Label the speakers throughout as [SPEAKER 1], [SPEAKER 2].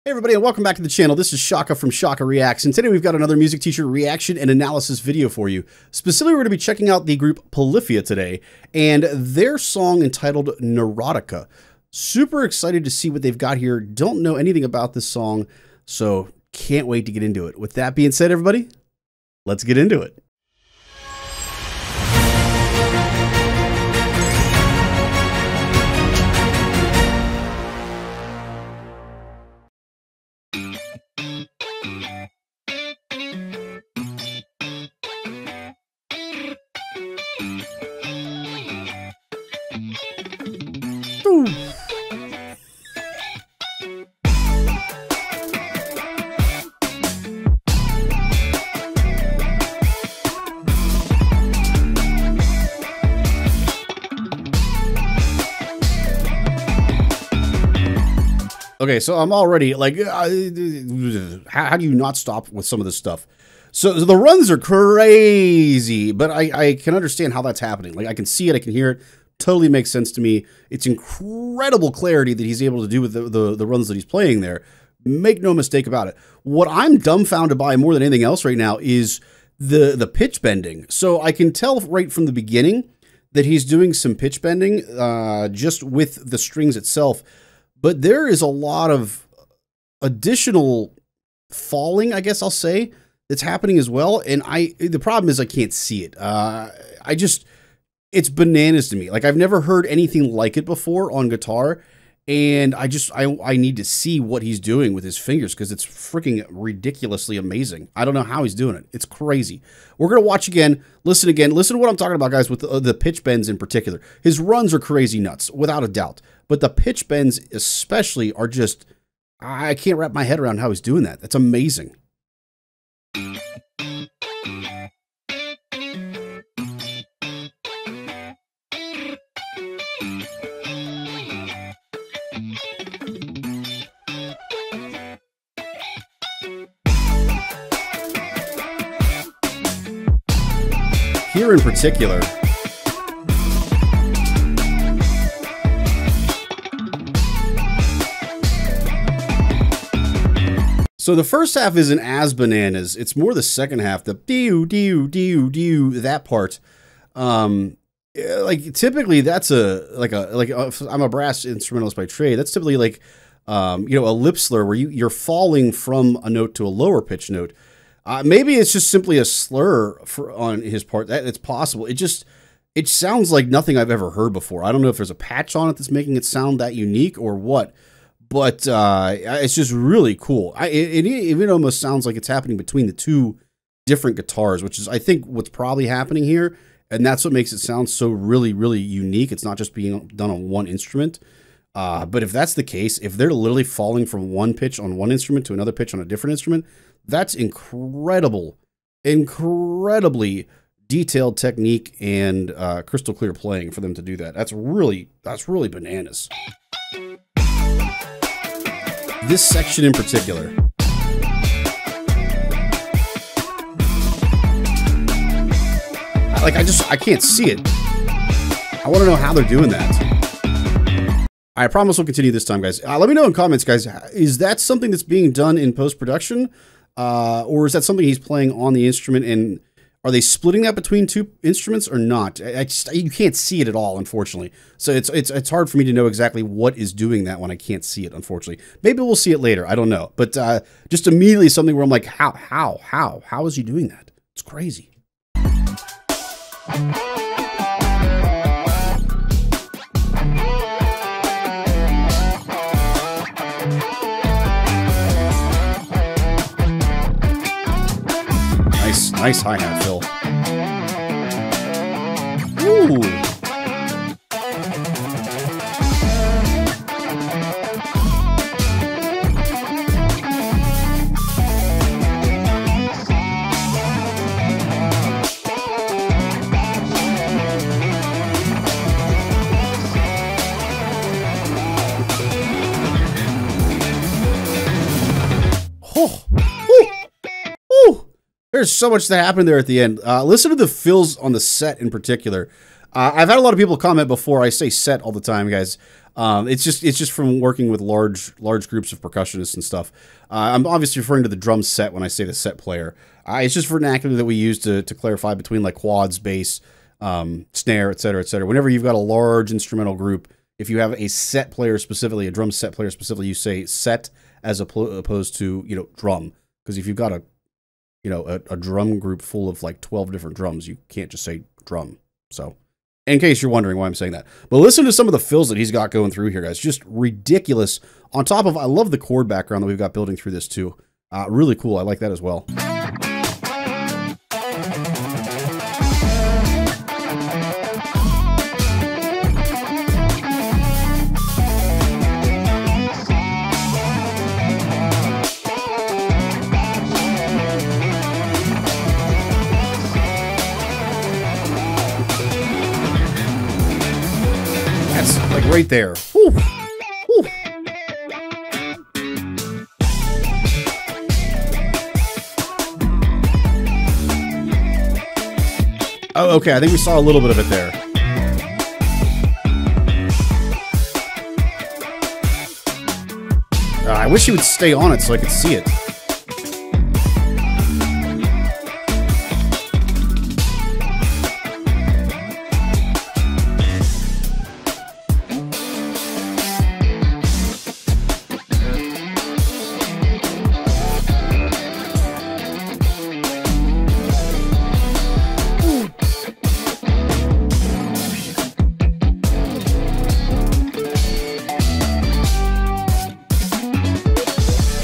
[SPEAKER 1] Hey everybody, and welcome back to the channel. This is Shaka from Shaka Reacts, and today we've got another music teacher reaction and analysis video for you. Specifically, we're going to be checking out the group Polyphia today, and their song entitled Neurotica. Super excited to see what they've got here. Don't know anything about this song, so can't wait to get into it. With that being said, everybody, let's get into it. Okay, so I'm already like, how do you not stop with some of this stuff? So the runs are crazy, but I can understand how that's happening. Like, I can see it, I can hear it. Totally makes sense to me. It's incredible clarity that he's able to do with the runs that he's playing there. Make no mistake about it. What I'm dumbfounded by more than anything else right now is the pitch bending. So I can tell right from the beginning that he's doing some pitch bending just with the strings itself. But there is a lot of additional falling, I guess I'll say, that's happening as well. And the problem is I can't see it. It's bananas to me. Like, I've never heard anything like it before on guitar. And I need to see what he's doing with his fingers because it's freaking ridiculously amazing. I don't know how he's doing it. It's crazy. We're going to watch again. Listen to what I'm talking about, guys, with the pitch bends in particular. His runs are crazy nuts, without a doubt. But the pitch bends especially are just, I can't wrap my head around how he's doing that. That's amazing. Here in particular, so the first half isn't as bananas. It's more the second half, the doo, that part. Like, typically that's I'm a brass instrumentalist by trade. That's typically like, a lip slur where you're falling from a note to a lower pitch note. Maybe it's just simply a slur on his part. It's possible. It sounds like nothing I've ever heard before. I don't know if there's a patch on it that's making it sound that unique or what, but it's just really cool. It almost sounds like it's happening between the two different guitars, which is, I think, what's probably happening here, and that's what makes it sound so really, really unique. It's not just being done on one instrument. But if that's the case, if they're literally falling from one pitch on one instrument to another pitch on a different instrument, that's incredible, incredibly detailed technique and crystal clear playing for them to do that. That's really bananas. This section in particular. I can't see it. I want to know how they're doing that. I promise we'll continue this time, guys. Let me know in comments, guys. Is that something that's being done in post-production? Or is that something he's playing on the instrument? And are they splitting that between two instruments or not? You can't see it at all, unfortunately. So it's hard for me to know exactly what is doing that when I can't see it, unfortunately. Maybe we'll see it later. I don't know. But just immediately something where I'm like, how is he doing that? It's crazy. Nice hi-hat fill. Ooh. There's so much that happened there at the end. Listen to the fills on the set in particular. I've had a lot of people comment before. I say set all the time, guys. It's just from working with large groups of percussionists and stuff. I'm obviously referring to the drum set when I say the set player. It's just vernacular that we use to clarify between like quads, bass, snare, etc., etc. Whenever you've got a large instrumental group, if you have a set player specifically, a drum set player specifically, you say set as opposed to, you know, drum. Because if you've got a drum group full of like 12 different drums, you can't just say drum. So, in case you're wondering why I'm saying that. But listen to some of the fills that he's got going through here, guys. Just ridiculous. On top of, I love the chord background that we've got building through this too. Really cool. I like that as well. Like right there. Whew. Whew. Oh, okay. I think we saw a little bit of it there. I wish he would stay on it so I could see it.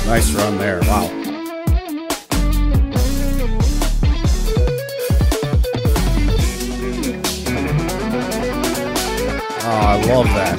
[SPEAKER 1] Nice run there. Wow. Oh, I love that.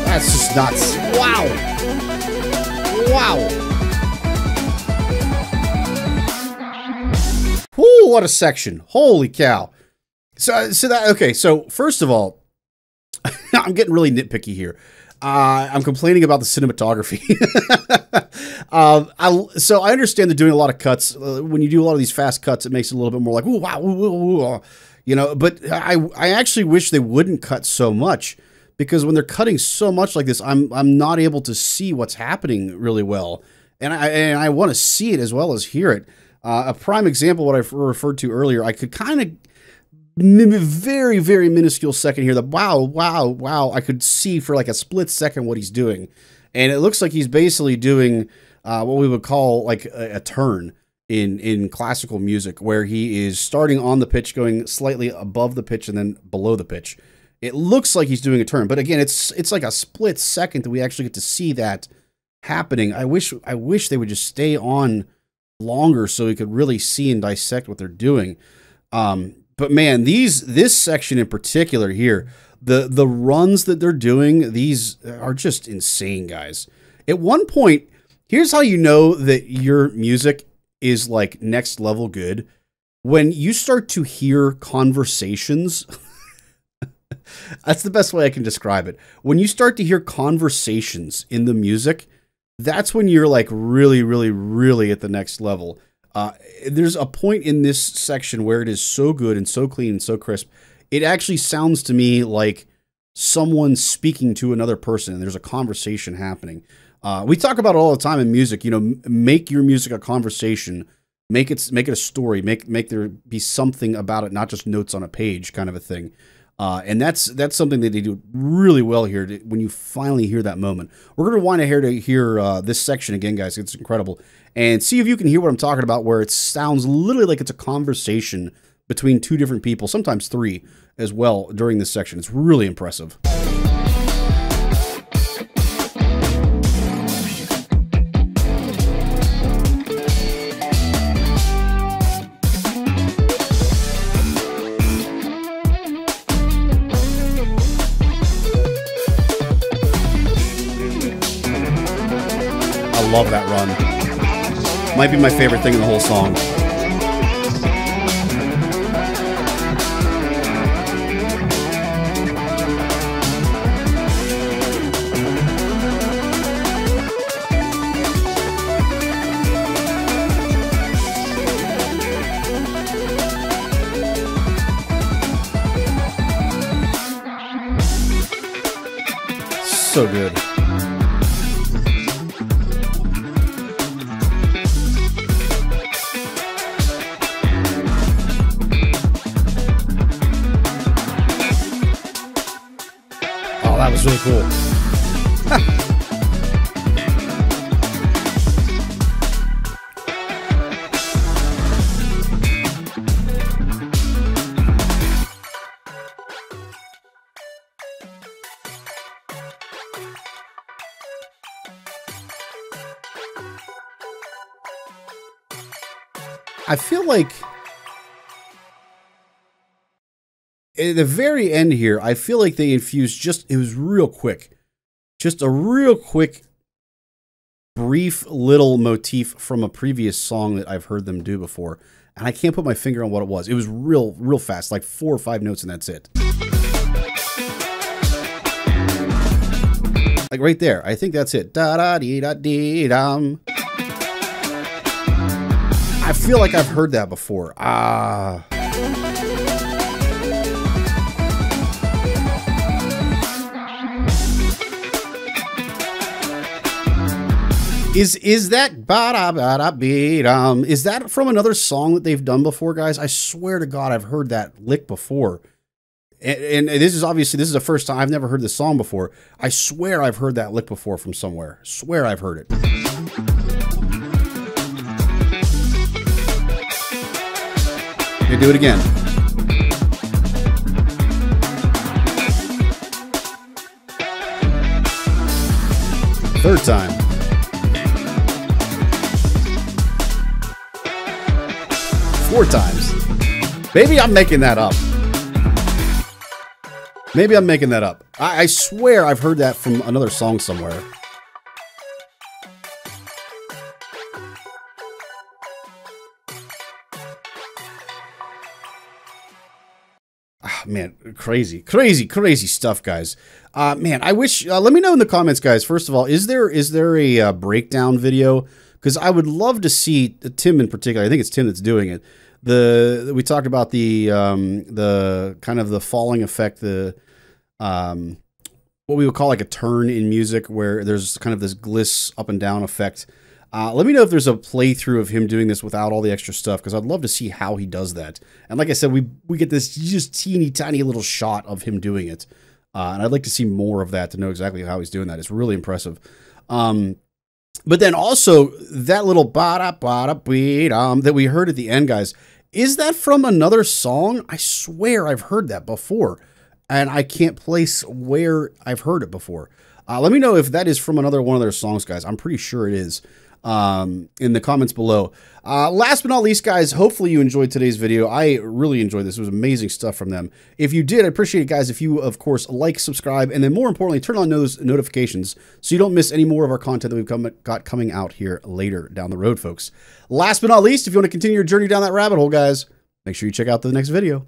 [SPEAKER 1] That's just nuts. Wow. Wow. Whoo, what a section. Holy cow. So first of all, I'm getting really nitpicky here. I'm complaining about the cinematography. So I understand they're doing a lot of cuts. When you do a lot of these fast cuts, it makes it a little bit more like, ooh, wow, ooh, ooh, ooh, you know, but I actually wish they wouldn't cut so much. Because when they're cutting so much like this, I'm not able to see what's happening really well, and I want to see it as well as hear it. A prime example, what I referred to earlier, I could kind of very, very minuscule second here. The wow, I could see for like a split second what he's doing, and it looks like he's basically doing what we would call like a turn in classical music, where he is starting on the pitch, going slightly above the pitch, and then below the pitch. It looks like he's doing a turn, but again, it's like a split second that we actually get to see that happening. I wish they would just stay on longer so we could really see and dissect what they're doing. But man, this section in particular here, the runs that they're doing, these are just insane, guys. At one point, here's how you know that your music is like next level good. When you start to hear conversations. That's the best way I can describe it. When you start to hear conversations in the music, that's when you're like really, really, really at the next level. There's a point in this section where it is so good and so clean and so crisp. It actually sounds to me like someone speaking to another person, and there's a conversation happening. We talk about it all the time in music. You know, make your music a conversation. Make it a story. Make there be something about it, not just notes on a page, kind of a thing. And that's something that they do really well here when you finally hear that moment. We're going to wind ahead to hear this section again, guys. It's incredible. And see if you can hear what I'm talking about, where it sounds literally like it's a conversation between two different people, sometimes three as well during this section. It's really impressive. Love that run. Might be my favorite thing in the whole song. so good. Oh, that was really cool. I feel like at the very end here, I feel like they infused it was real quick. Just a real quick, brief little motif from a previous song that I've heard them do before. And I can't put my finger on what it was. It was real fast, like 4 or 5 notes and that's it. Like right there. I think that's it. Da-da-dee-da-dee-dum. I feel like I've heard that before. Is that ba-da-ba-da-be-dum? Is that from another song that they've done before, guys? I swear to God, I've heard that lick before. And this is obviously, this is the first time I've never heard this song before. I swear I've heard that lick before from somewhere. Swear I've heard it. Okay, do it again. Third time. Four times. Maybe I'm making that up. Maybe I'm making that up. I swear I've heard that from another song somewhere. Man, crazy stuff, guys. Man, I wish, let me know in the comments, guys. First of all, is there a breakdown video? Because I would love to see Tim in particular. I think it's Tim that's doing it. We talked about the kind of the falling effect, what we would call like a turn in music where there's kind of this gliss up and down effect. Let me know if there's a playthrough of him doing this without all the extra stuff, because I'd love to see how he does that. And like I said, we get this just teeny tiny little shot of him doing it. And I'd like to see more of that to know exactly how he's doing that. It's really impressive. But then also that little ba-da-ba-da-beat that we heard at the end, guys, is that from another song? I swear I've heard that before, and I can't place where I've heard it before. Let me know if that is from another one of their songs, guys. I'm pretty sure it is. In the comments below. Last but not least, guys, hopefully you enjoyed today's video. I really enjoyed this. It was amazing stuff from them. If you did, I appreciate it, guys. If you, of course, like, subscribe, and then more importantly, turn on those notifications so you don't miss any more of our content that we've got coming out here later down the road, folks. Last but not least, if you want to continue your journey down that rabbit hole, guys, make sure you check out the next video.